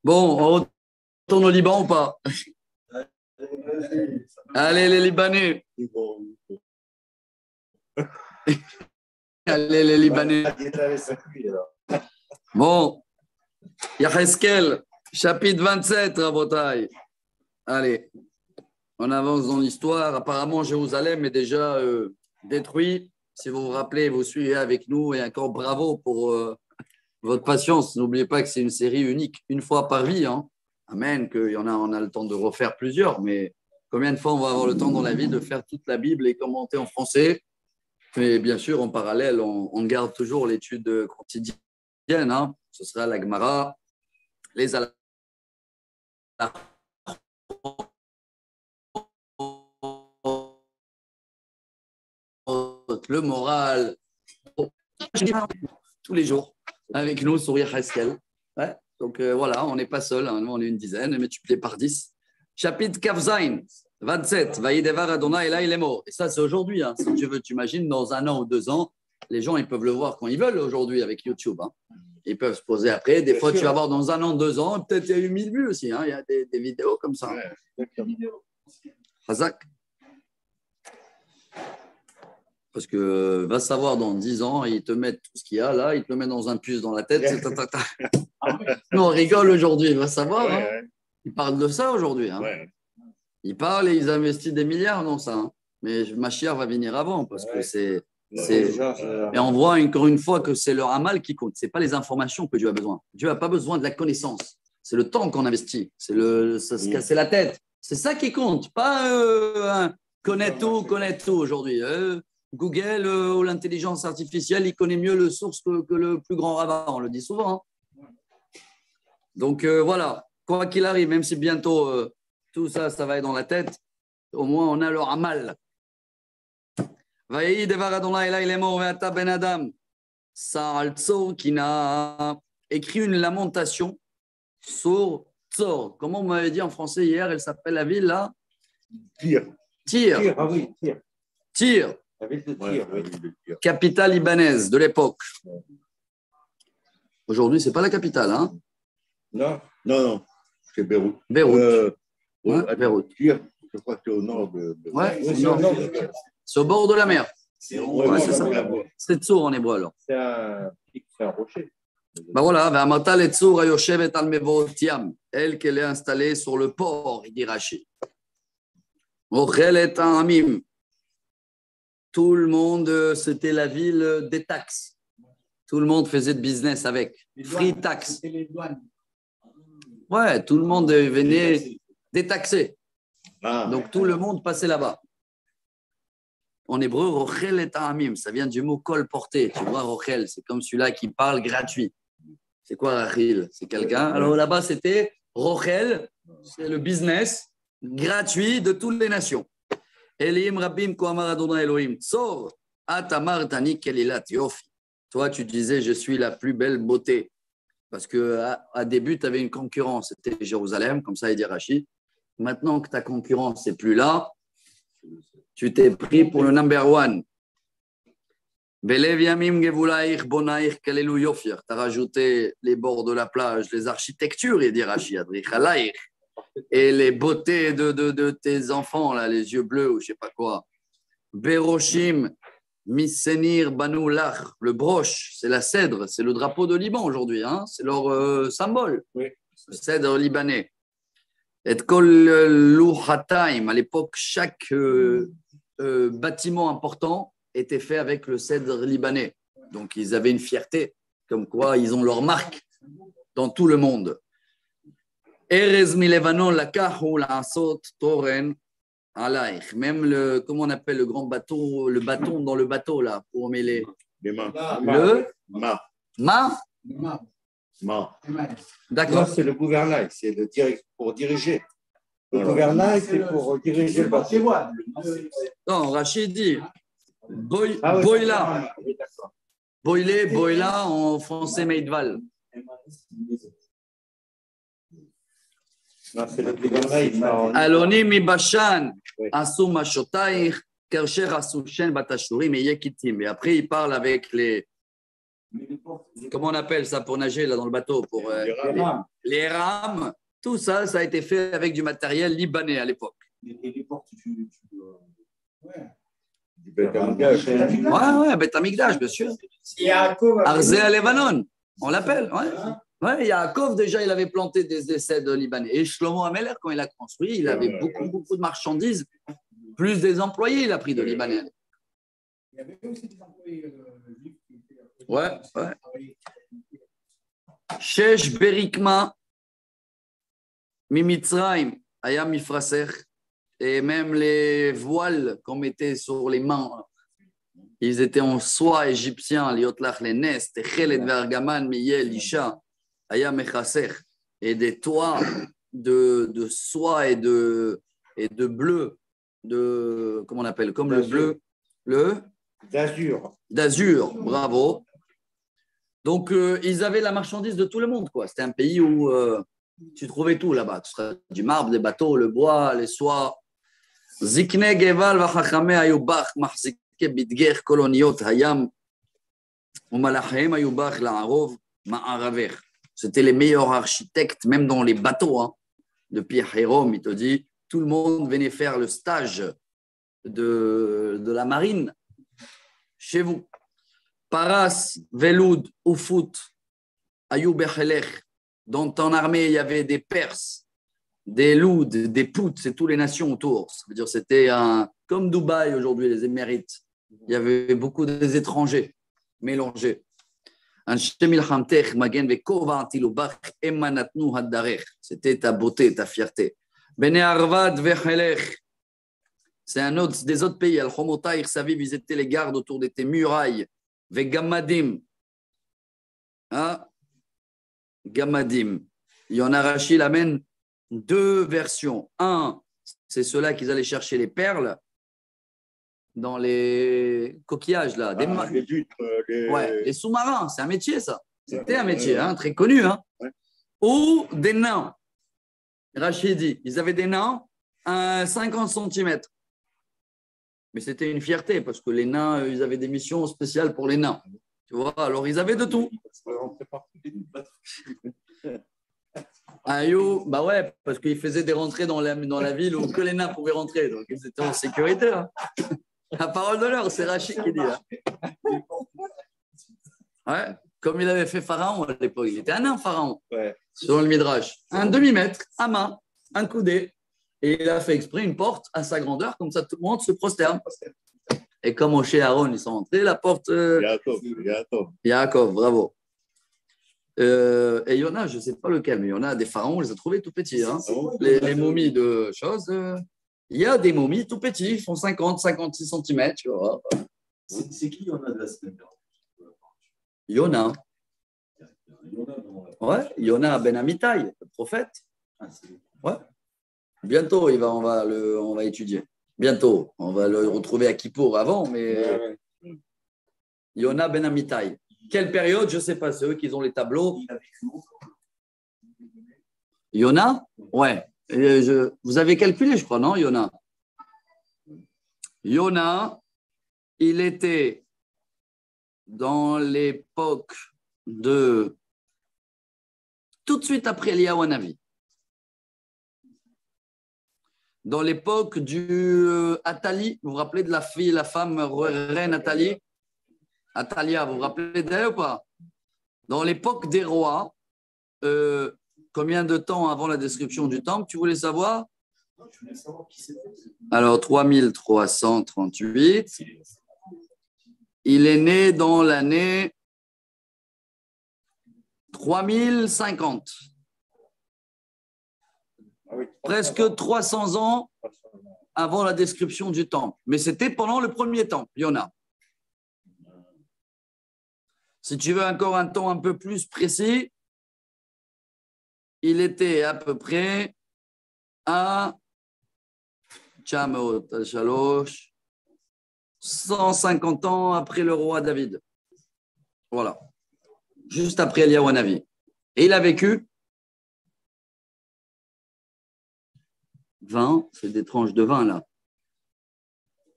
Bon, on retourne au Liban ou pas? Allez, les Libanais. Allez, les Libanais. Bon, Yaheskel, chapitre 27, Rabotai. Allez, on avance dans l'histoire. Apparemment, Jérusalem est déjà détruit. Si vous vous rappelez, vous suivez avec nous et encore bravo pour votre patience. N'oubliez pas que c'est une série unique, une fois par vie. Hein. Amen, on a le temps de refaire plusieurs, mais combien de fois on va avoir le temps dans la vie de faire toute la Bible et commenter en français? Mais bien sûr, en parallèle, on garde toujours l'étude quotidienne. Hein. Ce sera la Gemara, les Alachot, le moral, tous les jours, avec nous, sourire Haskell. Ouais. Donc voilà, on n'est pas seul, hein. On est une dizaine, multiplié par 10. Chapitre Kavzain, 27, Vaïdevar Adonai Ela il est mort. Et ça, c'est aujourd'hui. Hein. Si tu veux, tu imagines, dans 1 an ou 2 ans, les gens, ils peuvent le voir quand ils veulent aujourd'hui avec YouTube. Hein. Ils peuvent se poser après. Des fois, tu vas voir dans 1 an, 2 ans, peut-être il y a eu 1000 vues aussi. Hein. Il y a des vidéos comme ça. Hazak. Parce que va savoir dans 10 ans, ils te mettent tout ce qu'il y a là, ils te le mettent dans un puce dans la tête. Non, on rigole aujourd'hui, va savoir. Hein. Ils parlent de ça aujourd'hui. Hein. Ils parlent et ils investissent des milliards dans ça. Hein. Mais Mashiach va venir avant parce que c'est. Et on voit encore une fois que c'est le Hamal qui compte. Ce n'est pas les informations que Dieu a besoin. Dieu n'a pas besoin de la connaissance. C'est le temps qu'on investit. C'est se casser la tête. C'est ça qui compte. Pas connaître tout aujourd'hui. Google ou l'intelligence artificielle, il connaît mieux le source que le plus grand rabbin. On le dit souvent. Hein. Donc voilà. Quoi qu'il arrive, même si bientôt tout ça, ça va être dans la tête, au moins on a le Hamal. Vaï devar Adonai Ela il est mort ve'ata ben Adam. Sa'al Tzor qui n'a écrit une lamentation sur Tzor. Comment on m'avait dit en français hier, elle s'appelle la ville là? Tyr. Ah oui, Tyr. Tyr. La ville de Tyr, oui. Capitale libanaise de l'époque. Aujourd'hui, ce n'est pas la capitale. Hein? Non. C'est Beyrouth. Beyrouth. Beyrouth. Tyr, je crois que c'est au nord de. C'est au bord de la mer. C'est ça. C'est Tzor en hébreu alors. C'est un rocher. Ben voilà, elle qu'elle est installée sur le port, il dit Rashi. Tout le monde, c'était la ville des taxes. Tout le monde faisait de business avec. Free tax. Ouais, tout le monde venait détaxer. Donc tout le monde passait là-bas. En hébreu, Rochel et Ta'amim, ça vient du mot col porté. Tu vois, Rochel, c'est comme celui-là qui parle gratuit. C'est quoi Rachil? C'est quelqu'un. Alors là-bas, c'était Rochel, c'est le business gratuit de toutes les nations. Elim Rabbim Koamar Adonai Elohim. Sor, Atamar Tani Kelilat Yofi. Toi, tu disais, je suis la plus belle beauté. Parce qu'à début, tu avais une concurrence. C'était Jérusalem, comme ça, il dit Rachid. Maintenant que ta concurrence n'est plus là, tu t'es pris pour le number one. Tu as rajouté les bords de la plage, les architectures, il dit Rachid, et les beautés de tes enfants, là, les yeux bleus ou je ne sais pas quoi. Beroshim, Misenir, Banu Lach, le broche, c'est la cèdre, c'est le drapeau de Liban aujourd'hui, hein, c'est leur symbole, le cèdre libanais. Et Kol Louhataim, à l'époque, chaque bâtiment important était fait avec le cèdre libanais. Donc, ils avaient une fierté, comme quoi ils ont leur marque dans tout le monde. Erez mi Levanon lakahu la'asot toren alaich. Même comment on appelle le grand bateau, le bâton dans le bateau là pour mêler. Les mains. Ma. D'accord. C'est le gouvernail, c'est pour diriger. Le gouvernail, c'est pour diriger le bateau. Non, Rachid dit boila. Boila en français Maïdval. Aloni mi bashan asu mashotaich kersher asu shen batashurim et yekitim. Et après, il parle avec les Comment on appelle ça pour nager là dans le bateau pour, les rames. Tout ça, ça a été fait avec du matériel libanais à l'époque. Les portes, Beth Amikdash. Ouais, Beth Amikdash, bien sûr. Arzé à Lebanon, on l'appelle. Ouais, Yaakov, déjà, il avait planté des essais de Libanais. Et Shlomo Ameler, quand il a construit, il avait beaucoup de marchandises, plus des employés, il a pris de Libanais. Il y avait aussi des employés juifs qui étaient. Ouais. Shesh Berikma, Mimitzraim, Ayam Mifraser, et même les voiles qu'on mettait sur les mains, ils étaient en soie égyptien, Liotlach, les Nest, Chelet Vergaman, Miyel, Isha, Ayam Mechaser, et des toits de soie et de bleu, comment on appelle, comme d'azur. le bleu d'azur, bravo. Donc, ils avaient la marchandise de tout le monde, quoi. C'était un pays où tu trouvais tout là-bas. Tu serais du marbre, des bateaux, le bois, les soies. Zikne Geval vachachame ayubach mahzike bidger koloniot hayam umalachem ayubach la'arov ma'araver. C'était les meilleurs architectes, même dans les bateaux. Hein. Depuis Hérom, il te dit, tout le monde venait faire le stage de la marine chez vous. Paras, Veloud, Oufout, Ayoub Echelech. Dans ton armée, il y avait des Perses, des Louds, des Pouts, c'est toutes les nations autour. Ça veut dire c'était comme Dubaï aujourd'hui, les Émérites. Il y avait beaucoup des étrangers mélangés. C'était ta beauté, ta fierté. Bene Arvad Vechelech. C'est des autres pays. Al-Khomotaïr, Saviv, ils étaient les gardes autour de tes murailles. Vegamadim. Hein? Gamadim. Il y en a, Rachid amène deux versions. Un, c'est ceux-là qu'ils allaient chercher les perles dans les coquillages. Là. Les huîtres. Les sous-marins, c'est un métier ça. C'était un métier très connu. Hein. Ouais. Ou des nains. Rachid dit, ils avaient des nains à 50 cm. Mais c'était une fierté parce que les nains, ils avaient des missions spéciales pour les nains. Tu vois, alors ils avaient de tout. Ayou, bah ouais, parce qu'ils faisaient des rentrées dans la ville où que les nains pouvaient rentrer. Donc ils étaient en sécurité. Hein. La parole de l'heure, c'est Rachid qui dit. Hein. Ouais, comme il avait fait Pharaon à l'époque. Il était un nain, Pharaon, selon le Midrash. Un demi-mètre, à main, un coudé. Et il a fait exprès une porte à sa grandeur, comme ça tout le monde se prosterne. Et comme Moshe et Aaron, ils sont entrés, la porte… Yaakov, bravo. Et Yona, je ne sais pas lequel, mais Yona, des pharaons, on les a trouvés tout petits. Hein. Les momies de choses, il y a des momies tout petits, ils font 50, 56 cm. Tu vois. C'est qui Yona de la semaine? Yona. Ouais, Yona Ben Amitai, le prophète. Ouais. Bientôt, on va étudier. Bientôt, on va le retrouver à Kippour avant, mais Yona Ben Amitai. Quelle période? Je ne sais pas, c'est eux qui ont les tableaux. Yona? Ouais. Vous avez calculé, je crois, non, Yona? Yona, il était dans l'époque de… tout de suite après Eliyahu Hanavi. Dans l'époque du Athalie, vous vous rappelez de la femme reine Athalie? Athalia, vous vous rappelez d'elle ou pas? Dans l'époque des rois, combien de temps avant la description du temple, tu voulais savoir? Je voulais savoir qui c'était. Alors, 3338. Il est né dans l'année 3050. Presque 300 ans avant la description du temple. Mais c'était pendant le premier temple, Yona. Si tu veux encore un temps un peu plus précis, il était à peu près à 150 ans après le roi David. Voilà. Juste après Eliyahu Hanavi. Et il a vécu 20, c'est des tranches de 20 là.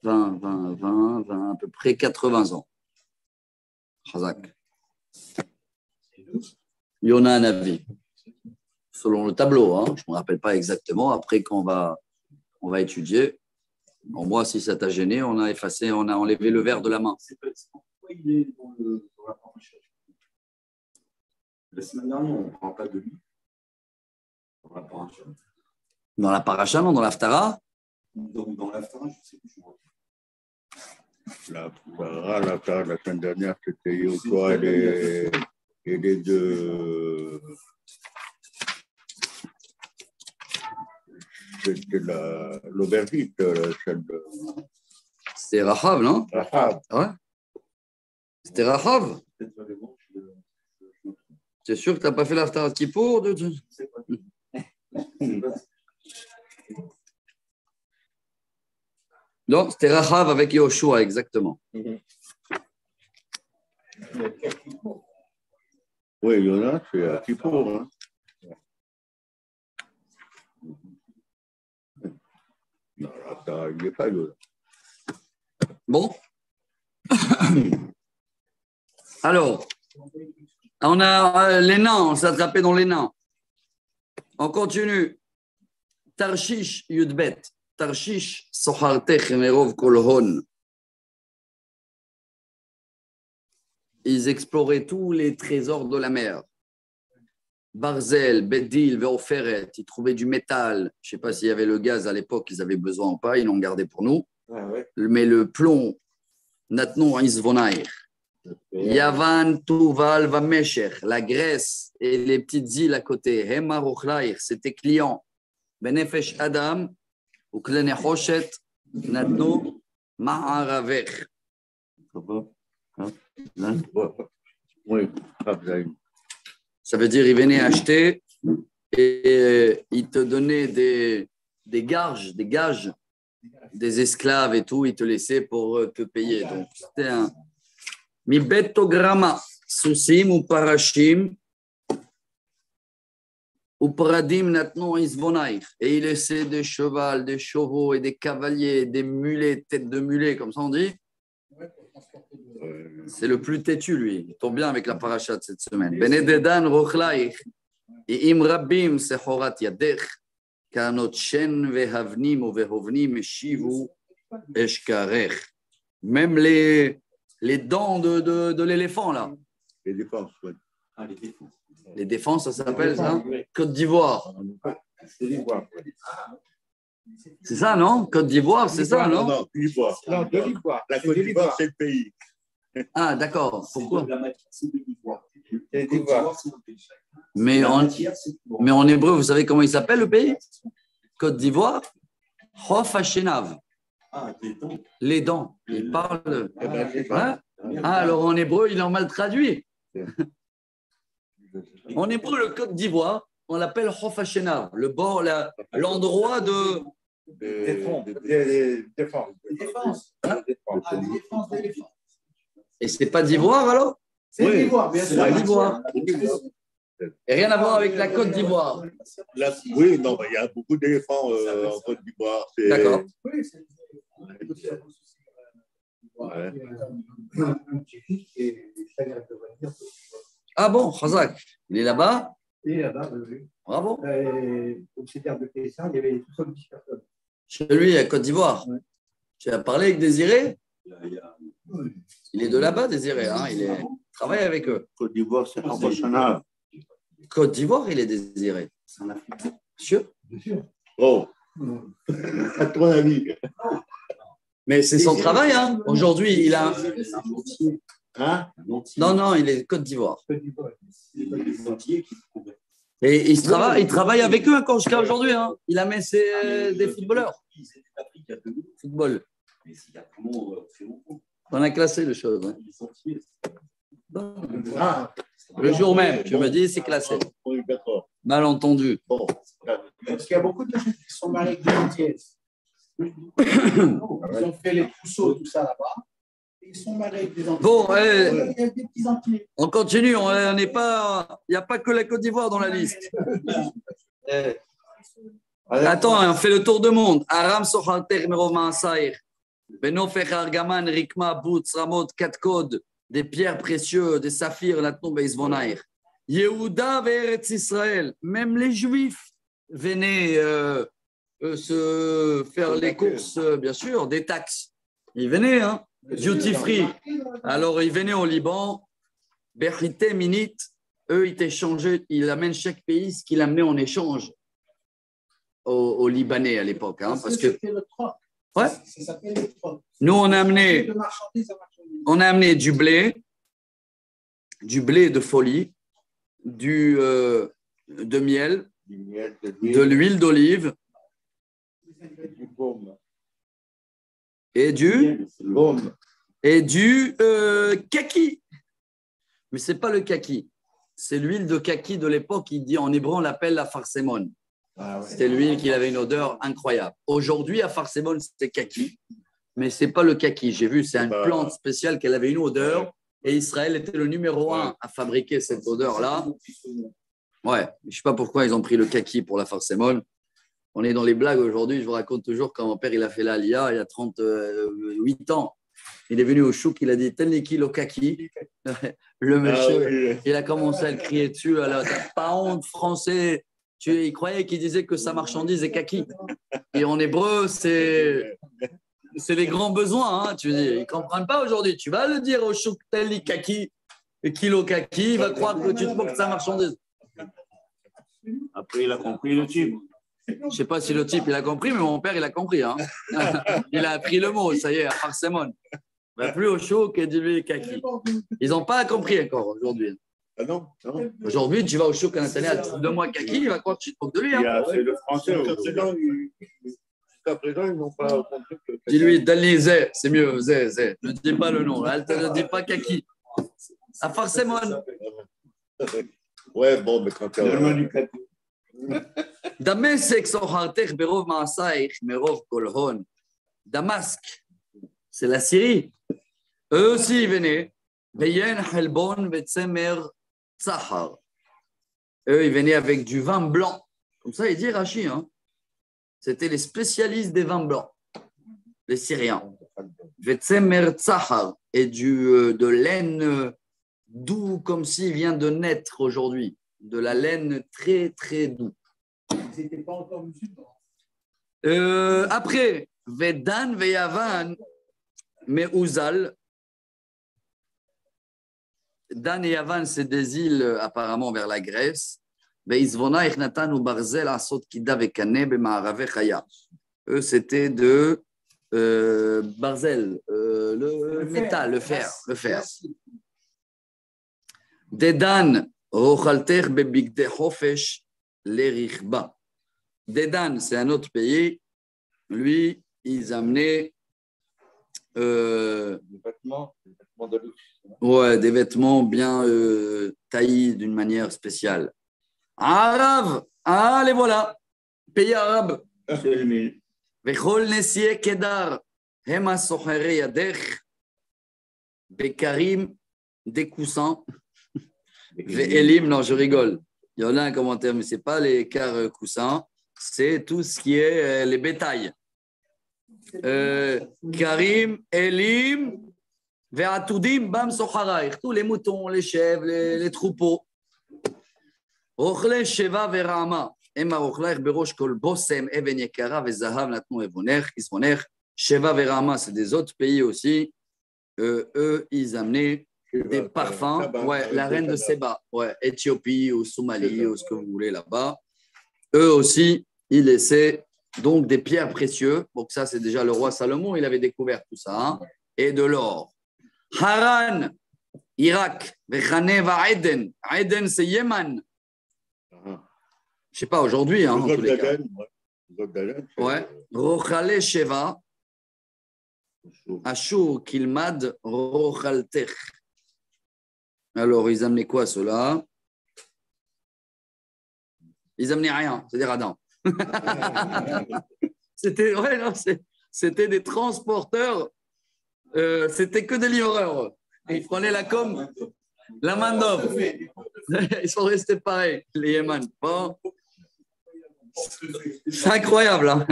20, à peu près 80 ans. Chazak. Yona Navi. Selon le tableau, hein. Je ne me rappelle pas exactement. Après, quand on va étudier, bon, moi, si ça t'a gêné, on a effacé, on a enlevé le verre de la main. Pourquoi il est dans la paracha? La semaine dernière, on ne parle pas de lui. Dans la paracha. Dans la paracha, non, dans l'Haftara. Donc, dans l'Haftara, je ne sais plus. La semaine dernière, c'était Yoshua et les deux. C'était l'aubergine, celle de. C'était Rahav, non? Rahav. Ouais. C'était Rahav. Tu es sûr que tu n'as pas fait l'Haftara de Kippour? Je ne sais pas. Non, c'était Rahav avec Yoshua, exactement. Oui, il y en a, c'est à Kippour. Hein. Non, là, il n'est pas là. Bon. Alors, on a les nains, on s'est attrapé dans les nains. On continue. Tarshish Yudbet. Tarshish Sohartech Merov Kolhon. Ils exploraient tous les trésors de la mer. Barzel, Bedil, Veoferet, ils trouvaient du métal. Je ne sais pas s'il y avait le gaz à l'époque, ils avaient besoin ou pas, ils l'ont gardé pour nous. Ouais. Mais le plomb, Natnon Isvonaïr. Yavan, Tuval, Vamesher, la Grèce et les petites îles à côté. Hema Rochlaïr, c'était client. Benefesh Adam, ou Klene Hoshet, Natno, Ma'araver. Oui, Ça veut dire, ils venaient acheter et ils te donnaient des gages, des esclaves et tout, ils te laissaient pour te payer. Donc, c'était un Mibetogramma, Sousim ou Parashim, ou Paradim Natnon Isvonaïr. Et il laissait des chevaux, des chevaux et des cavaliers, des mulets, têtes de mulets, comme ça on dit. C'est le plus têtu, lui. Il tombe bien avec la paracha de cette semaine. Benededan Rochlaïch et Imrabim Sehorat Yadech, Kanot Shen Vehavnim ou Vehovnim Shivu Eshkarech. Même les dents de l'éléphant, là. les défenses, oui. Ah, les défenses. Les défenses, ça s'appelle ça? Côte d'Ivoire. C'est l'Ivoire. C'est ça, non? Côte d'Ivoire, c'est ça, non? Non, l'Ivoire. Non, de l'Ivoire. La Côte d'Ivoire, c'est le pays. Ah, d'accord. Pourquoi? La matière, c'est de l'Ivoire. C'est l'Ivoire. Mais en hébreu, vous savez comment il s'appelle le pays? Côte d'Ivoire? Hof Hashenav. Ah, des dents. Les dents. Il parle. Hein? Ah, alors en hébreu, il est en mal traduit. En hébreu, le Côte d'Ivoire, on l'appelle Hof Hashenav, le bord, l'endroit de. Défense. Défense. Hein? Ah, défense d'éléphant. Et c'est pas d'Ivoire alors? C'est l'Ivoire, bien sûr. C'est l'Ivoire. Et rien à voir avec la Côte d'Ivoire. Oui, non, mais il y a beaucoup d'éléphants en Côte d'Ivoire. D'accord. Oui, c'est Ouais. Ah bon, Khazak, il est là-bas? Et là-bas, oui. Bravo. Au CTR de Paysan, il y avait 70 personnes. Chez lui, à Côte d'Ivoire. Ouais. Tu as parlé avec Désiré? Oui. Il est de là-bas, Désiré. Hein? Il travaille avec eux. Côte d'Ivoire, c'est international. Côte d'Ivoire, il est Désiré. C'est un Africain. Sûr? Bien sûr. Oh, à ton avis. Mais c'est son travail. Hein? Aujourd'hui, il a. C'est un entier. Hein? Non, il est Côte d'Ivoire. Côte d'Ivoire. C'est des entiers qui se trouvent. Et il travaille avec eux encore jusqu'à aujourd'hui. Hein? Il amène des footballeurs. C'est l'Afrique, il y a de nous. Football. Mais il y a vraiment très longtemps. On a classé les choses. Hein? Les entiers. Ah, Le jour même, tu me dis, c'est classé. oui, d'accord. Mal entendu. Bon. Parce qu'il y a beaucoup de gens qui sont mariés avec des entiers. Ils ont fait les trousseaux, tout ça là-bas. Ils sont mariés avec des entiers. Bon, Il y a des petits entiers. on continue. On n'est pas. Il n'y a pas que la Côte d'Ivoire dans la liste. Attends, on fait le tour du monde. Aram Sochalter Merov Maasair. Benofer Argaman Rikma Boutz Ramot Katkod des pierres précieuses, des saphirs, la tombe Isvonaïr. Yehuda vers Israël, même les Juifs venaient se faire les courses, bien sûr, des taxes. Ils venaient, hein, duty free. Alors, ils venaient au Liban, Berchite Minit, eux, ils échangeaient, ils amènent chaque pays ce qu'il amenait en échange aux Libanais à l'époque. Hein, parce que c'était le troc. Ouais. Ça s'appelle le troc. Nous, on a amené du blé de folie, de miel, de l'huile d'olive et du kaki. Mais ce n'est pas le kaki. C'est l'huile de kaki de l'époque. Il dit en hébreu, on l'appelle la farsémone. Ah ouais. C'était l'huile qui avait une odeur incroyable. Aujourd'hui, à farsémone, c'était kaki. Mais ce n'est pas le kaki. J'ai vu, c'est une plante spéciale qui avait une odeur. Et Israël était le numéro 1 à fabriquer cette odeur-là. Ouais, je ne sais pas pourquoi ils ont pris le kaki pour la farsémone. On est dans les blagues aujourd'hui. Je vous raconte toujours quand mon père il a fait l'Aliyah il y a 38 ans. Il est venu au chouk, il a dit « Tel kilo kaki ». Le monsieur, il a commencé à le crier dessus. Alors, t'as pas honte, français. Il croyait qu'il disait que sa marchandise est kaki. Et en hébreu, c'est les grands besoins. Hein. Tu dis, ils ne comprennent pas aujourd'hui. Tu vas le dire au chouk « Tel kaki ». Kilo kaki, il va croire que tu te moques de sa marchandise. Après, il a compris le type. Je ne sais pas si le type il a compris, mais mon père il a compris. Hein. Il a appris le mot, ça y est, à farsémone. Il va plus au chaud que du kaki. Ils n'ont pas compris encore aujourd'hui. Ah non, non. Aujourd'hui, tu vas au chouk à Nathaniel, 2 mois kaki, il va croire que tu te moques de lui. Hein. C'est le français. Jusqu'à présent, ils n'ont pas compris. Dis-lui, Dali Zé, c'est mieux, Zé, Zé. Ne dis pas le nom, elle ne dit pas kaki. À farsémone. Ouais, bon, mais quand tu as du kaki. Damasque, c'est la Syrie. Eux aussi, ils venaient. Eux, ils venaient avec du vin blanc. Comme ça, il dit Rachi. Hein. C'était les spécialistes des vins blancs, les Syriens. Et de laine doux, comme s'il vient de naître aujourd'hui. De la laine très, très doux. Ils n'étaient pas encore musulmans. Après, Vedan, Veyavan, Meuzal. Dan et Yavan, c'est des îles apparemment vers la Grèce. Eux, c'était de barzel, le métal, le fer. Dedan, Rochalter, Bebigde Hofesh, Lerichba. Dedan, c'est un autre pays. Lui, ils amenaient des vêtements de luxe. Ouais, des vêtements bien taillés d'une manière spéciale. Arabe, les voilà, pays arabe. Vechol Nessie Kedar, Hema Sohere Yadech, Bekarim, des coussins. Elim, non, je rigole. Il y en a un commentaire, mais ce n'est pas les quarts coussins, c'est tout ce qui est les bétails. Karim, Elim, Ve'atoudim, Bam Socharaïr, tous les moutons, les chèvres, les troupeaux. Rochle Sheva Verama, Emma Rochlaïr Berosh Kol Bosem, Even Yekara, Vezahav, Natnou Evoner, Isvoner. Sheva Verama, c'est des autres pays aussi. Eux, ils amenaient des parfums. Ouais, la reine de Séba, ouais, Éthiopie ou Somalie ou ce que vous voulez là-bas. Eux aussi, ils laissaient donc des pierres précieuses. Donc ça, c'est déjà le roi Salomon, il avait découvert tout ça. Hein, et de l'or. Haran, Irak, Vechaneva, Eden. Eden, c'est Yémen. Je ne sais pas aujourd'hui. Hein, en tous les cas. Ouais. Rochale Sheva, Ashur, Kilmad, Rochaltech. Alors, ils amenaient quoi, ceux-là? Ils amenaient rien, c'est-à-dire Adam. C'était des transporteurs, c'était que des livreurs. Ils prenaient la com, la main d'homme. Ils sont restés pareils, les Yémen. Bon. C'est incroyable. Hein?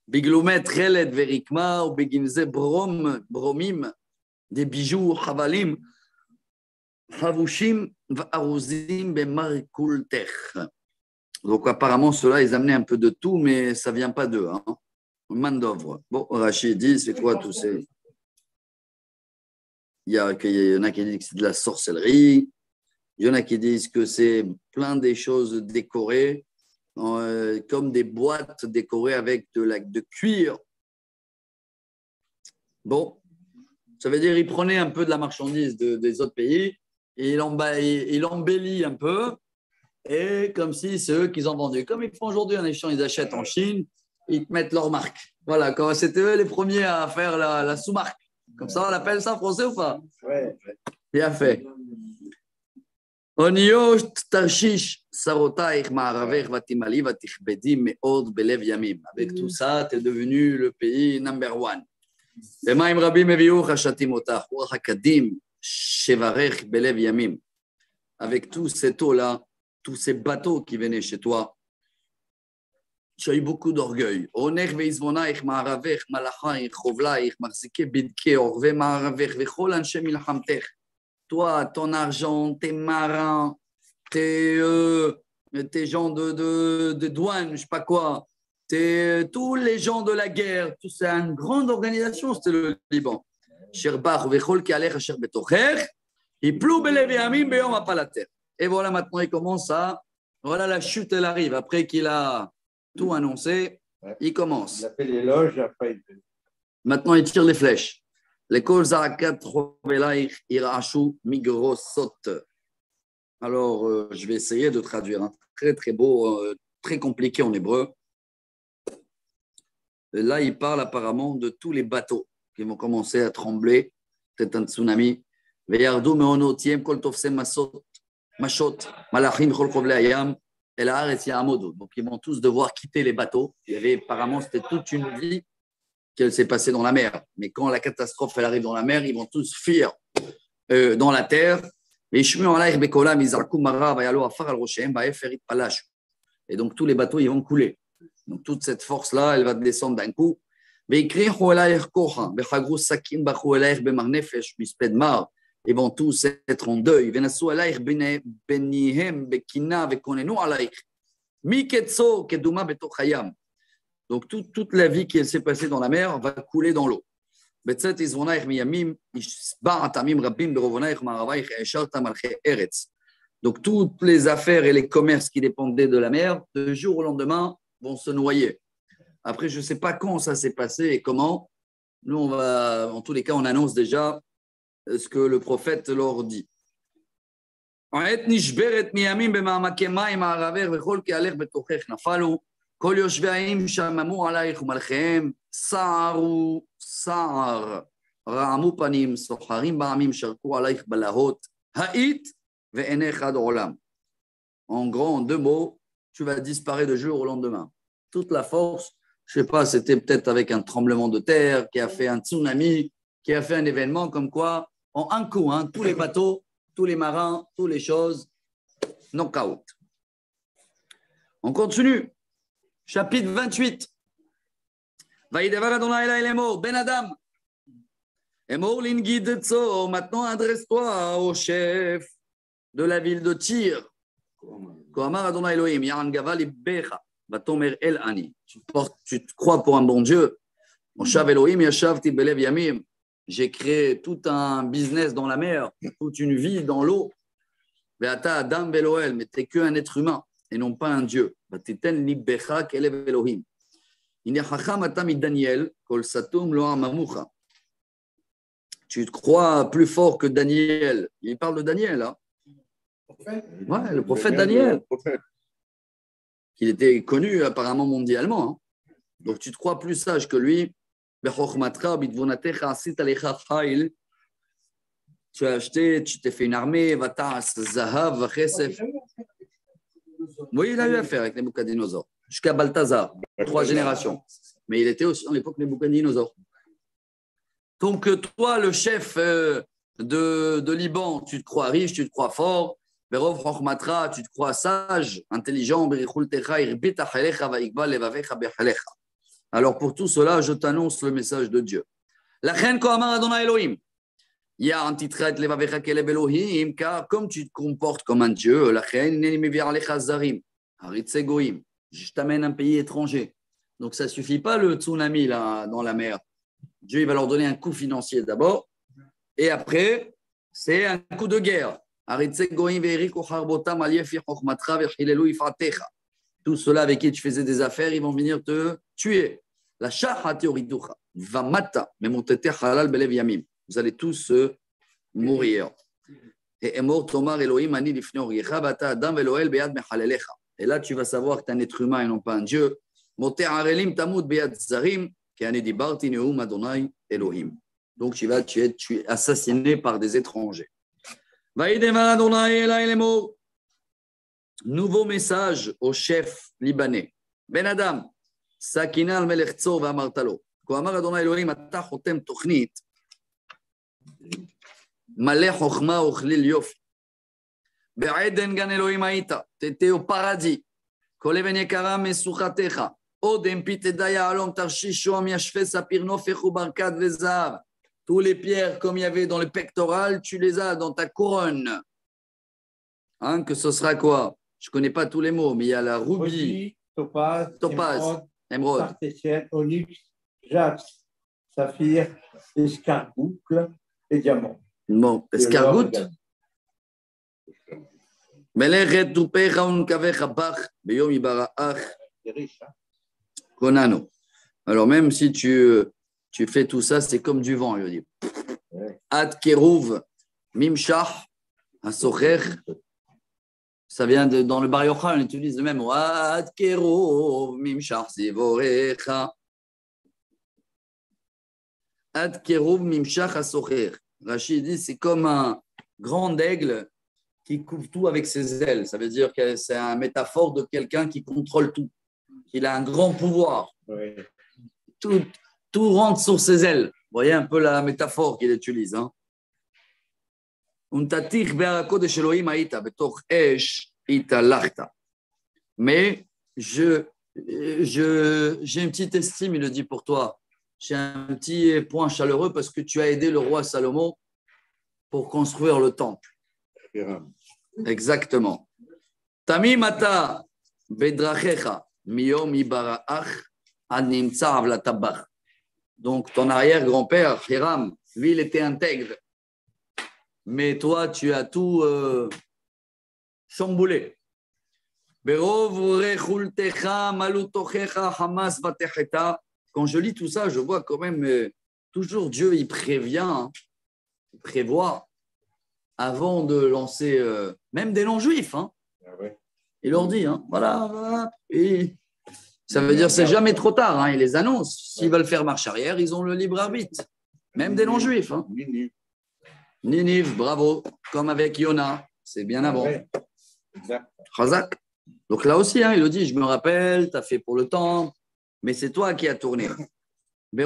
Bigloumet, Relet, Verikma, ou Begimze, Bromim, des bijoux, Havalim, Havushim, Aruzim, Bemarkultech. Donc apparemment, ceux-là, ils amenaient un peu de tout, mais ça ne vient pas d'eux. Hein. Mandovre. Bon, Rachid dit, c'est quoi tous ces... Il y en a qui disent que c'est de la sorcellerie. Il y en a qui disent que c'est plein des choses décorées, comme des boîtes décorées avec de cuir. Bon, ça veut dire qu'il prenait un peu de la marchandise des autres pays et il embellit un peu, et comme si c'est eux qui ont vendu. Comme ils font aujourd'hui en échange, ils achètent en Chine, ils te mettent leur marque. Voilà, quand c'était eux les premiers à faire la sous-marque. Comme ça, on appelle ça français ou pas? Ouais. Bien fait. Onio Tarshish Sarotaich Ma'aravech Vatimali Vatichbedi Me'od Belev Yamim. Avec tout ça, tu es devenu le pays number one. Bemaim Rabim Eviou Chashatim Otach Ruach HaKadim Shevarech Belev Yamim. Avec tous ces eaux-là, tous ces bateaux qui venaient chez toi, tu as eu beaucoup d'orgueil. Onech veizvonaich ma'aravech malachaich chovlaich marzike bidke orve ma'aravech vechol anshe milchamtech. Toi, ton argent, tes marins, tes gens de douane, je ne sais pas quoi, tous les gens de la guerre, c'est une grande organisation, c'était le Liban. Sherbach vechol kealech asher betocher, iplou belev yamim beyom apalater. Et voilà, maintenant il commence à, voilà la chute, elle arrive après qu'il a tout annoncé, il commence. Il a fait l'éloge, après il... Maintenant, il tire les flèches. Les kol zarakat rovelaich irashu migrosot. Alors, je vais essayer de traduire. Un très, très beau, très compliqué en hébreu. Et là, il parle apparemment de tous les bateaux qui vont commencer à trembler. C'est un tsunami. Veyardu meonotiem kol tofsem mashot malachim chol chovle ayam. Et là, donc ils vont tous devoir quitter les bateaux. Il y avait apparemment, c'était toute une vie qu'elle s'est passée dans la mer. Mais quand la catastrophe elle arrive dans la mer, ils vont tous fuir dans la terre. Et donc tous les bateaux ils vont couler. Donc toute cette force-là, elle va descendre d'un coup. Ils vont tous être en deuil. Donc, toute la vie qui s'est passée dans la mer va couler dans l'eau. Donc, toutes les affaires et les commerces qui dépendaient de la mer, de jour au lendemain, vont se noyer. Après, je ne sais pas quand ça s'est passé et comment. Nous, en tous les cas, on annonce déjà ce que le prophète leur dit. כל יושבי העם שממו עלייך ומלכיהם סערו סער רעמו פנים סוחרים בעמים שרקו עלייך בלהות היית ועינך עד עולם. En gros, en deux mots, tu vas disparaître de jour au lendemain. Toute la force, je ne sais pas, c'était peut-être avec un tremblement de terre qui a fait un tsunami, qui a fait un événement comme quoi, en un coup, hein, tous les bateaux, tous les marins, toutes les choses, knock-out. On continue. Chapitre 28. Vaïdevar Adonai Ela Elemo, Ben Adam. Emor Lingidetso, maintenant adresse-toi au chef de la ville de Tyr. Kohamar Adonai Elohim, Yaran Gaval Ibbecha, Vatomer El Ani. Tu te crois pour un bon Dieu. Mon Shav Elohim, Yashavti Belev Yamim. J'ai créé tout un business dans la mer, toute une vie dans l'eau. Veata Adam Veloel, mais tu n'es qu'un être humain et non pas un Dieu. Tu te crois plus fort que Daniel. Il parle de Daniel, hein? Ouais, le prophète Daniel. Il était connu apparemment mondialement. Hein? Donc tu te crois plus sage que lui. Tu as acheté, tu t'es fait une armée, Vatas, Zahav, Chesef. Oui, il a eu affaire avec Nebuchadnezzar. Jusqu'à Balthazar, 3 générations. Mais il était aussi dans l'époque Nebuchadnezzar. Donc, toi, le chef de Liban, tu te crois riche, tu te crois fort. Berov Chochmatra, tu te crois sage, intelligent. Alors pour tout cela, je t'annonce le message de Dieu. La reine Kohamar Adonai Elohim. Il y a un titre Elohim, car comme tu te comportes comme un Dieu, la reine Zarim, Haritsegoim, je t'amène un pays étranger. Donc ça ne suffit pas le tsunami là, dans la mer. Dieu il va leur donner un coup financier d'abord, et après, c'est un coup de guerre. Tout cela avec qui tu faisais des affaires, ils vont venir te tuer. La va mata, vous allez tous mourir. Et là, tu vas savoir que tu es un être humain et non pas un Dieu. Donc, tu vas être assassiné par des étrangers. Nouveau message au chef libanais. Ben Adam, Sakina al-Melech Tzor v'amartalo. Kohamar Adonai Elohim, ata chotem tochnit, maleh chochma ochlil yofi. Be'eden gan Elohim haïta, t'étais au paradis. Kol even yekara mesuchatecha. Odem pitedaya alom tarshisho am yashfe sapir nofechu barkat vezav. Tous les pierres comme il y avait dans le pectoral, tu les as dans ta couronne. Hein, que ce sera quoi? Je ne connais pas tous les mots, mais il y a la rubis, topaz, émeraude, onyx, jaspe, saphir, escarboucle et diamant. Bon, escargoute. Melechet tupecha unkavecha bach, beyom ibarach, konano. Alors même si tu fais tout ça, c'est comme du vent, il dit. Ad kerouv, mimshach, asocher. Ça vient dans le Bar Yochai, on utilise le même mot. Ad kerouv, mimshach, zivorecha. Ad kerouv, mimshach, asocher. Rachid dit c'est comme un grand aigle qui couvre tout avec ses ailes. Ça veut dire que c'est une métaphore de quelqu'un qui contrôle tout, qu'il a un grand pouvoir. Oui. Tout rentre sur ses ailes. Vous voyez un peu la métaphore qu'il utilise. Hein? Mais j'ai une petite estime, il le dit pour toi. J'ai un petit point chaleureux parce que tu as aidé le roi Salomon pour construire le temple. Exactement. Tamimata bedrachecha miyom ibarach animtsa avlatabach. Donc, ton arrière-grand-père, Hiram, lui, il était intègre. Mais toi, tu as tout chamboulé. Quand je lis tout ça, je vois quand même toujours Dieu, il prévient, il prévoit avant de lancer même des non-juifs. Hein. Il leur dit, hein, voilà. Et ça veut dire que c'est jamais trop tard. Hein, il les annonce. S'ils veulent faire marche arrière, ils ont le libre arbitre. Même des non-juifs. Hein. Ninive, bravo. Comme avec Yona. C'est bien avant. Chazak. Donc là aussi, hein, il le dit, je me rappelle, tu as fait pour le temps, mais c'est toi qui as tourné. Tu es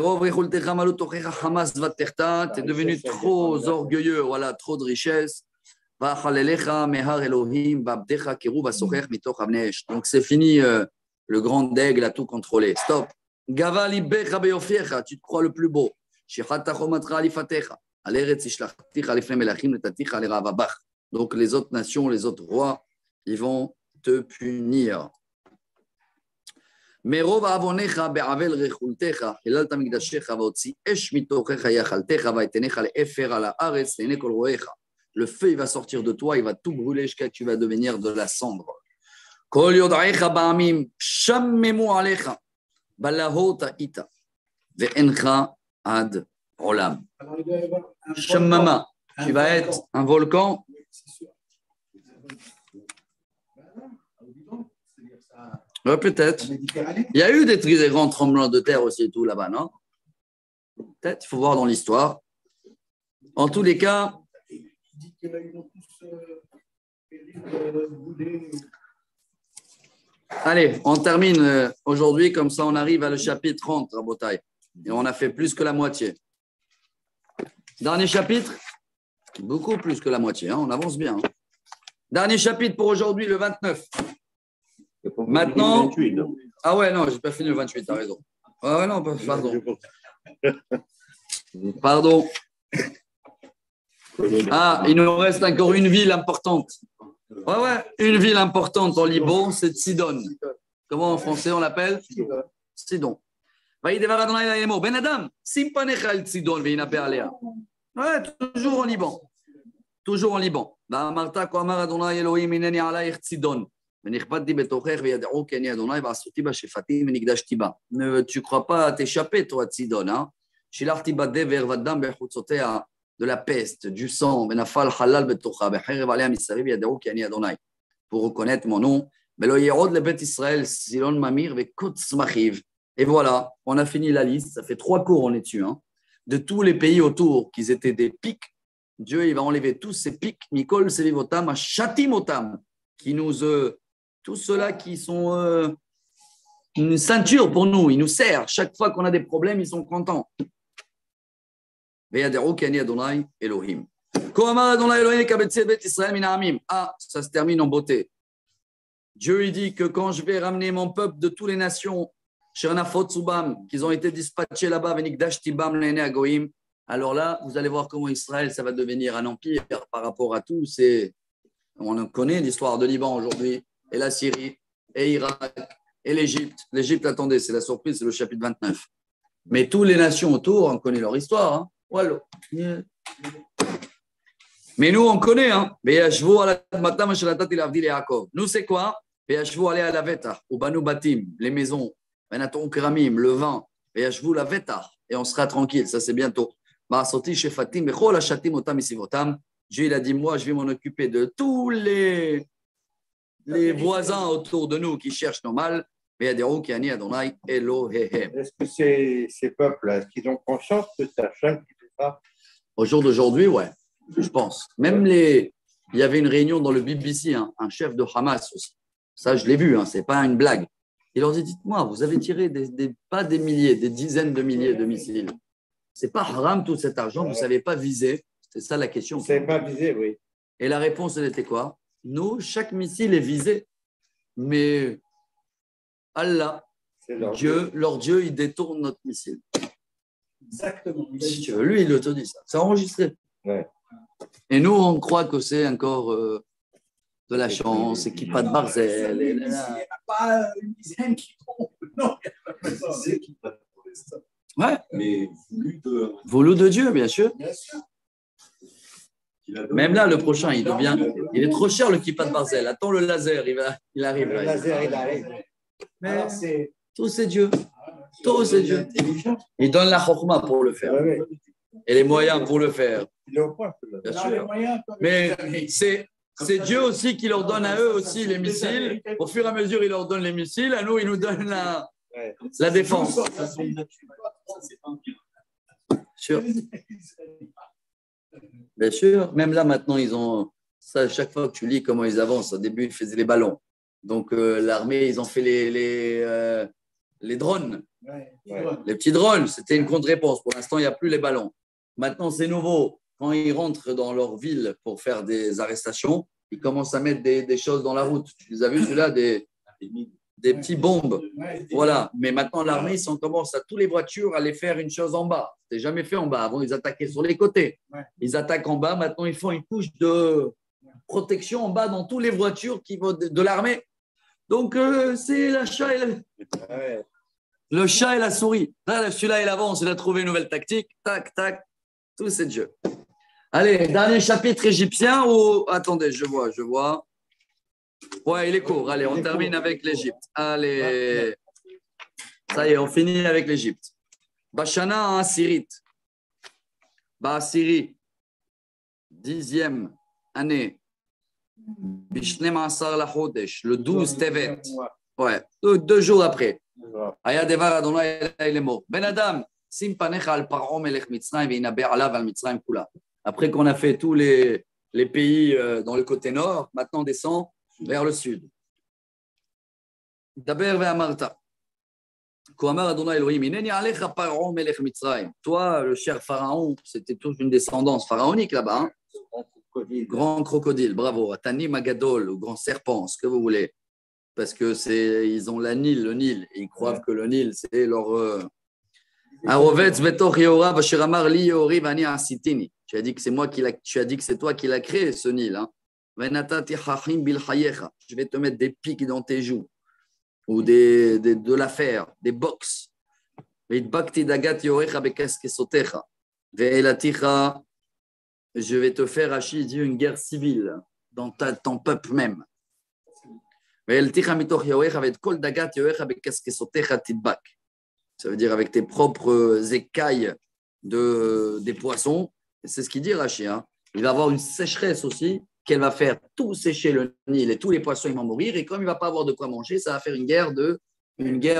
devenu trop orgueilleux, voilà, trop de richesse. Donc c'est fini, le grand aigle a tout contrôlé. Stop. Tu te crois le plus beau. Donc les autres nations, les autres rois, ils vont te punir. מרוב עווניך בעוול רכולתך, חיללת מקדשך והוציא אש מתוכך יאכלתך ויתנך לאפר על הארץ לעיני כל רואיך. Le feu, il va sortir de toi, il va tout brûler jusqu'à ce que tu vas devenir de la cendre. כל יודעיך בעמים שממו עליך, בלהות איתה, ואינך עד עולם. שממה, tu vas être un volcan. Ouais, peut-être. Il y a eu des grands tremblements de terre aussi et tout là-bas, non? Peut-être, il faut voir dans l'histoire. En tous les cas, allez, on termine aujourd'hui, comme ça on arrive à le chapitre 30, Rabotai. Et on a fait plus que la moitié. Dernier chapitre, beaucoup plus que la moitié, hein, on avance bien. Hein. Dernier chapitre pour aujourd'hui, le 29. Maintenant, ah ouais, non, j'ai pas fini le 28, t'as raison. Ouais, non, pardon. Pardon. Ah, il nous reste encore une ville importante. Ouais, une ville importante en Liban, c'est Sidon. Comment en français on l'appelle? Sidon. Ben Adam, Sidon, ouais, toujours en Liban. Toujours en Liban. Ne tu crois pas t'échapper, toi, de Sidon. Hein? De la peste, du sang, pour reconnaître mon nom. Et voilà, on a fini la liste. Ça fait 3 cours, on est dessus. Hein, de tous les pays autour qui étaient des pics. Dieu, il va enlever tous ces pics, Mikol, Selivotam, Shatimotam, qui nous, tous ceux-là qui sont une ceinture pour nous, ils nous servent. Chaque fois qu'on a des problèmes, ils sont contents. Elohim. Ah, ça se termine en beauté. Dieu, il dit que quand je vais ramener mon peuple de toutes les nations, qu'ils ont été dispatchés là-bas, alors là, vous allez voir comment Israël, ça va devenir un empire par rapport à tous. On connaît l'histoire de Liban aujourd'hui, et la Syrie, et Irak, et l'Égypte. L'Égypte, attendez, c'est la surprise, c'est le chapitre 29. Mais toutes les nations autour, on connaît leur histoire. Hein. Voilà. Mais nous, on connaît. Hein. Nous, c'est quoi? Les maisons, le vin, et on sera tranquille. Ça, c'est bientôt. Dieu, il a dit, moi, je vais m'en occuper de tous les voisins autour de nous qui cherchent nos mal. Est-ce que ces peuples-là, est-ce qu'ils ont conscience que c'est Hachem qui fait ça? Au jour d'aujourd'hui, ouais, je pense. Même il y avait une réunion dans le BBC, hein, un chef de Hamas aussi. Ça, je l'ai vu, hein, ce n'est pas une blague. Il leur dit, dites-moi, vous avez tiré pas des milliers, des dizaines de milliers de missiles. Ce n'est pas haram tout cet argent, vous ne savez pas viser. C'est ça la question. Vous ne savez pas viser, oui. Et la réponse, elle était quoi? Nous, chaque missile est visé, mais Allah, leur Dieu, il détourne notre missile. Exactement. Si tu veux, lui, il te dit ça. C'est enregistré. Ouais. Et nous, on croit que c'est encore de la chance et qu'il n'y a pas de barzel. Il n'y a pas une dizaine qui tombe. Non, il n'y a pas ça. Ouais. Mais voulu de Dieu, bien sûr. Bien sûr. Même là, le prochain, il est trop cher le kippa de barzel. Attends le laser, il arrive. Le laser, il arrive. Mais Alors, tout c'est Dieu. Tout c'est Dieu. Il donne la chokma pour le faire. Ouais. Et les moyens pour le faire. Il est au point. Bien sûr. Mais c'est Dieu aussi qui leur donne à eux aussi les missiles. Au fur et à mesure, il leur donne les missiles. À nous, il nous donne la défense. Sûr. Bien sûr. Même là, maintenant, ils ont ça. Chaque fois que tu lis comment ils avancent, au début, ils faisaient les ballons. Donc, l'armée, ils ont fait les drones. Les petits drones, c'était une contre-réponse. Pour l'instant, il n'y a plus les ballons. Maintenant, c'est nouveau. Quand ils rentrent dans leur ville pour faire des arrestations, ils commencent à mettre des choses dans la route. Tu les as vus, celui-là, des petites bombes. Voilà. Mais maintenant, l'armée, on commence à toutes les voitures à les faire une chose en bas. Ce n'était jamais fait en bas. Avant, ils attaquaient sur les côtés. Ils attaquent en bas. Maintenant, ils font une couche de protection en bas dans toutes les voitures qui vont de l'armée. Donc, c'est le chat et la souris. Là, celui-là, il avance, il a trouvé une nouvelle tactique. Tac, tac, tout c'est Dieu. Allez, dernier chapitre égyptien ou… Attendez, je vois. Ouais, il est court. Allez, on termine avec l'Égypte. Allez. Ça y est, on finit avec l'Égypte. Bashana Assyrite. Assyrie, 10e année. Bishnem Asar la Chodesh, le 12 Tevet. Ouais, 2 jours après. Aya Devar Adonai Elemo. Ben Adam, Sim Panecha al Paro Melech Mitzrayim ve'inaber alav al Mitzrayim kula. Après qu'on a fait tous les pays dans le côté nord, maintenant on descend vers le sud. Daber ve'amarta. Koamar Adonai Elohim, ineni alecha Paro Melech Mitzrayim. Toi, le cher pharaon, c'était toute une descendance pharaonique là-bas. Hein? Grand crocodile, bravo. Atani Magadol, le grand serpent, ce que vous voulez. parce qu'ils ont le Nil, et ils croient que le Nil, c'est leur. Tu as dit que c'est moi qui l'a, tu as dit que c'est toi qui l'as créé, ce Nil. Hein. Je vais te mettre des pics dans tes joues, ou de la fer, des box. Je vais te faire, Rachid dit, une guerre civile dans ton peuple même. Ça veut dire avec tes propres écailles des poissons. C'est ce qu'il dit Rachid. Hein. Il va avoir une sécheresse aussi, qu'elle va faire tout sécher le Nil et tous les poissons ils vont mourir. Et comme il ne va pas avoir de quoi manger, ça va faire une guerre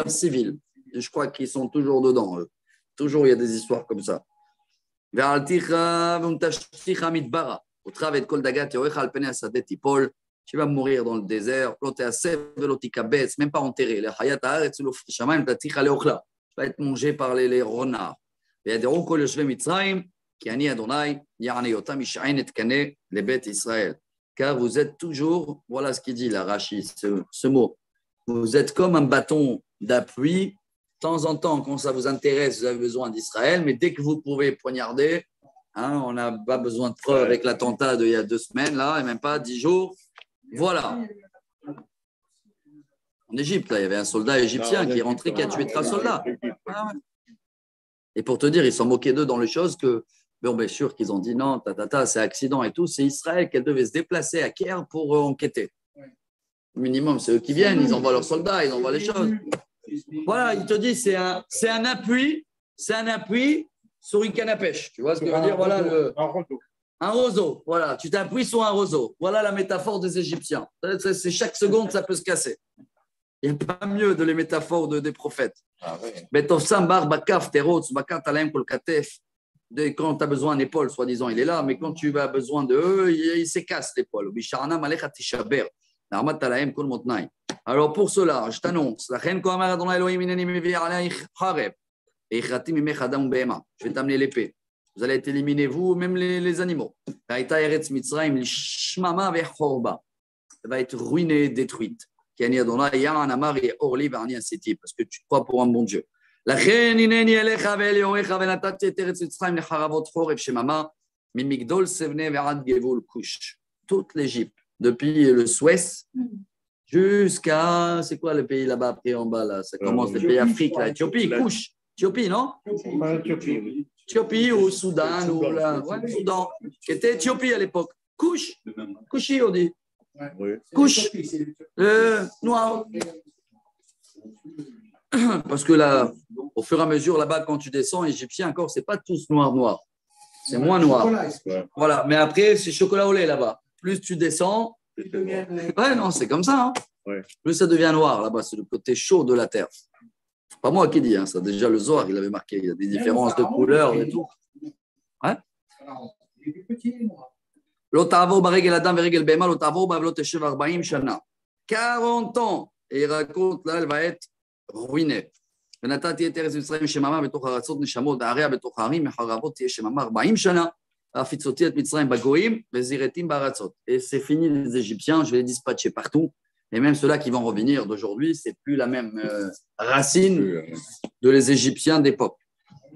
civile. Et je crois qu'ils sont toujours dedans. Eux. Toujours, il y a des histoires comme ça. Tu vas mourir dans le désert, même pas enterré. Tu vas être mangé par les renards. Car vous êtes toujours, voilà ce qu'il dit là, Rachid, ce mot. Vous êtes comme un bâton d'appui. De temps en temps, quand ça vous intéresse, vous avez besoin d'Israël, mais dès que vous pouvez poignarder, hein, on n'a pas besoin de preuves avec l'attentat d'il y a 2 semaines, là, et même pas 10 jours. Voilà. En Égypte, là, il y avait un soldat égyptien qui est rentré, qui a tué 3 soldats. Et pour te dire, ils sont moqués d'eux dans les choses que, bon, bien sûr qu'ils ont dit non, c'est accident et tout. C'est Israël qui devait se déplacer à Caire pour enquêter. Minimum, c'est eux qui viennent, ils envoient leurs soldats, ils envoient les choses. Voilà, il te dit, c'est un appui sur une canne à pêche. Tu vois ce que je veux dire? Voilà un roseau. Voilà, tu t'appuies sur un roseau. Voilà la métaphore des Égyptiens. C'est chaque seconde, ça peut se casser. Il n'y a pas mieux de les métaphores des prophètes. Quand tu as besoin d'une épaule, soi-disant, il est là, mais quand tu as besoin d'eux, il se casse l'épaule. Alors pour cela, je t'annonce, je vais t'amener l'épée. Vous allez être éliminés, vous, même les animaux. Elle va être ruinée, détruite. Parce que tu crois pour un bon Dieu. Toute l'Égypte, depuis le Suez jusqu'à, c'est quoi le pays là-bas après en bas là? Ça commence les pays Afrique, là. Éthiopie, Couche. Éthiopie, non? Éthiopie ou Soudan, ou Soudan, qui était Éthiopie à l'époque. Couche, Couchi, on dit. Couche, noir. Parce que là, au fur et à mesure, là-bas, quand tu descends, égyptien encore, c'est pas tous noir. C'est moins noir. Voilà, mais après, c'est chocolat au lait là-bas. Plus tu descends, ouais, non, c'est comme ça. Hein. Plus ça devient noir là-bas, c'est le côté chaud de la terre. Pas moi qui dis, hein, ça déjà le Zohar, il avait marqué, il y a des différences de couleurs et tout. Ouais. L'otavo baregel adam veregel bema, l'otavo bavlot eshev 40 shana. 40 ans. Et il raconte, là, elle va être ruinée. ונתתי את ארץ מצרים שממה בתוך ארצות נשמות דעריה בתוך הערים מחרבות תהיה שממה 40 שנה. הפיצותי את מצרים בגויים וזירתים בארצות. Et c'est fini les Égyptiens, je vais les dispatcher partout. Et même ceux-là qui vont revenir d'aujourd'hui, c'est plus la même racine de les Égyptiens d'époque.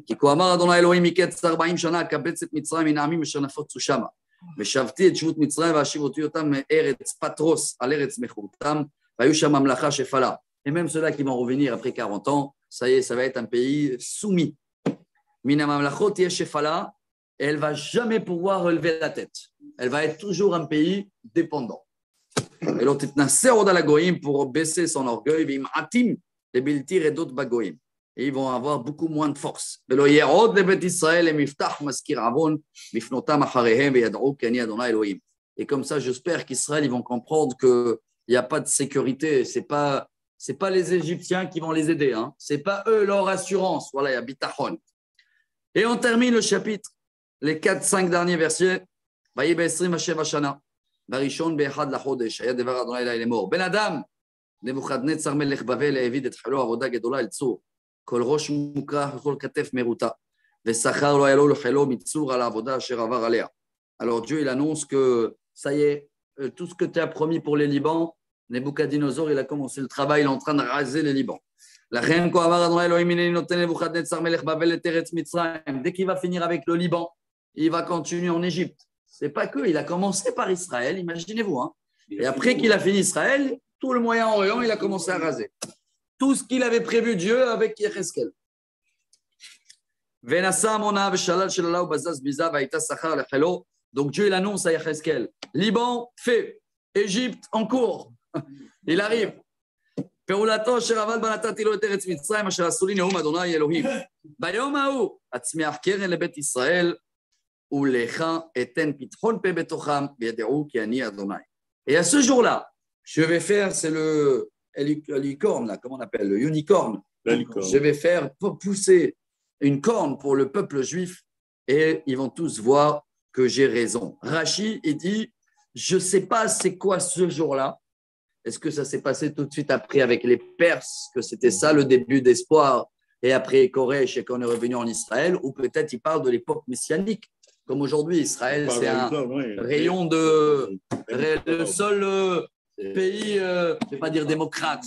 כי כה אמר אדוני אלוהים מקץ 40 שנה אקבץ את מצרים מן העמים אשר נפוצו שמה. ושבתי את שבות מצרים והשיבותי אותם מארץ פטרוס על ארץ מכורתם והיו שם ממלכה שפלה. Et même ceux-là qui vont revenir après 40 ans, ça y est, ça va être un pays soumis. Mina mamlachot tiyeh shefala, elle ne va jamais pouvoir relever la tête. Elle va être toujours un pays dépendant. Et l'autre titnaser od ala goyim pour baisser son orgueil, vim atim les biltir et d'autres bagoyim. Et ils vont avoir beaucoup moins de force. Velo yerod lebet Israël et miftach maskir avon mifnotam acharehem veyadrou kani Adonai Elohim. Et comme ça, j'espère qu'Israël ils vont comprendre que il n'y a pas de sécurité. C'est pas les Égyptiens qui vont les aider. Hein. Ce n'est pas eux leur assurance. Voilà, il y a bitachon. Et on termine le chapitre, les 4-5 derniers versets. Vayi be'esrim hashem hashana. Varishon be'echad lachodesh. Haya devar Adonai ilai lemor. Ben Adam, Nebuchadnezzar melech Bavel העביד את חילו עבודה גדולה אל צור. כל ראש מוקרח וכל כתף מרוטה. ושכר לא היה לו לחילו מצור על העבודה אשר עבר עליה. Alors Dieu, il annonce que ça y est, tout ce que tu as promis pour les Libans, Nebuchadnezzar, il a commencé le travail, il est en train de raser le Liban. Dès qu'il va finir avec le Liban, il va continuer en Égypte. C'est pas que, il a commencé par Israël, imaginez-vous. Hein. Et après qu'il a fini Israël, tout le Moyen-Orient, il a commencé à raser. Tout ce qu'il avait prévu Dieu avec Yecheskel. Donc Dieu il annonce à Yecheskel, Liban fait, Égypte en cours. Il arrive. פעולתו אשר עבד בה נתתי לו את ארץ מצרים אשר עשו לי נאום אדוני אלוהים. ביום ההוא אצמיח קרן לבית ישראל ולך אתן פתחון פה בתוכם וידעו כי אני אדוני. Et à ce jour-là, je vais faire, c'est le licorne, là, comment on appelle, le unicorne. Je vais faire pousser une corne pour le peuple juif et ils vont tous voir que j'ai raison. Rachi, il dit, je ne sais pas c'est quoi ce jour-là. Est-ce que ça s'est passé tout de suite après avec les Perses, que c'était ça le début d'espoir, et après Koresh et qu'on est revenu en Israël, ou peut-être il parle de l'époque messianique, comme aujourd'hui, Israël, c'est un rayon de… le seul pays, je ne vais pas dire démocrate,